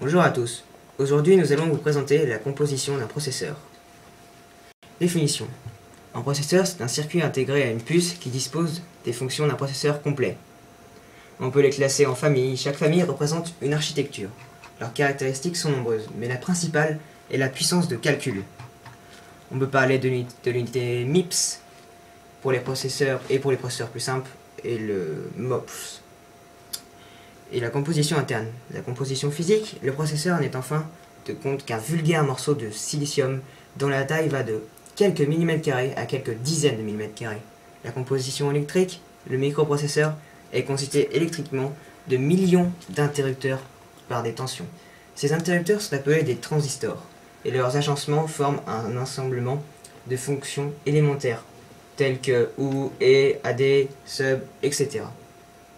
Bonjour à tous. Aujourd'hui, nous allons vous présenter la composition d'un processeur. Définition. Un processeur, c'est un circuit intégré à une puce qui dispose des fonctions d'un processeur complet. On peut les classer en familles. Chaque famille représente une architecture. Leurs caractéristiques sont nombreuses, mais la principale est la puissance de calcul. On peut parler de l'unité MIPS pour les processeurs et pour les processeurs plus simples, et le MOPS. Et la composition interne. La composition physique, le processeur n'est en fin de compte qu'un vulgaire morceau de silicium dont la taille va de quelques millimètres carrés à quelques dizaines de millimètres carrés. La composition électrique, le microprocesseur, est constitué électriquement de millions d'interrupteurs par des tensions. Ces interrupteurs sont appelés des transistors, et leurs agencements forment un assemblement de fonctions élémentaires, telles que OU, ET, AD, SUB, etc.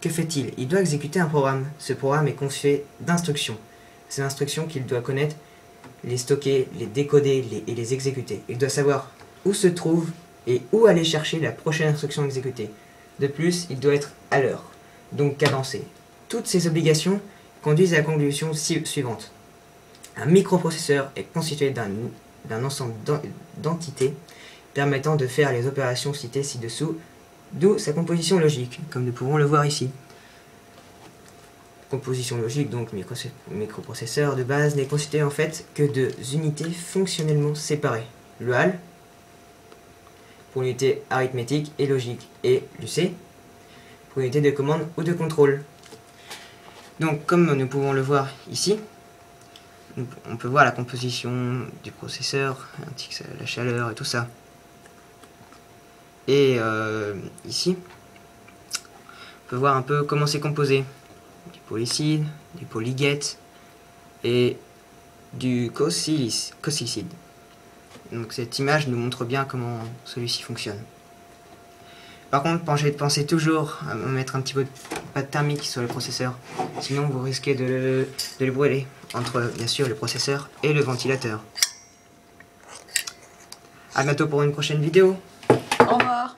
Que fait-il? Il doit exécuter un programme. Ce programme est constitué d'instructions. Ces instructions qu'il doit connaître, les stocker, les décoder et les exécuter. Il doit savoir où se trouve et où aller chercher la prochaine instruction exécutée. De plus, il doit être à l'heure, donc cadencé. Toutes ces obligations conduisent à la conclusion suivante. Un microprocesseur est constitué d'un ensemble d'entités permettant de faire les opérations citées ci-dessous, d'où sa composition logique, comme nous pouvons le voir ici. Composition logique, donc microprocesseur de base, n'est constitué en fait que de unités fonctionnellement séparées. Le HAL, pour l'unité arithmétique et logique, et l'UC, pour l'unité de commande ou de contrôle. Donc, comme nous pouvons le voir ici, on peut voir la composition du processeur, ainsi que la chaleur et tout ça. Et ici, on peut voir un peu comment c'est composé. Du polycide, du polyguette et du cosilicide. Donc cette image nous montre bien comment celui-ci fonctionne. Par contre, pensez toujours à mettre un petit peu de pâte thermique sur le processeur, sinon vous risquez de le brûler, entre bien sûr le processeur et le ventilateur. A bientôt pour une prochaine vidéo. Au revoir.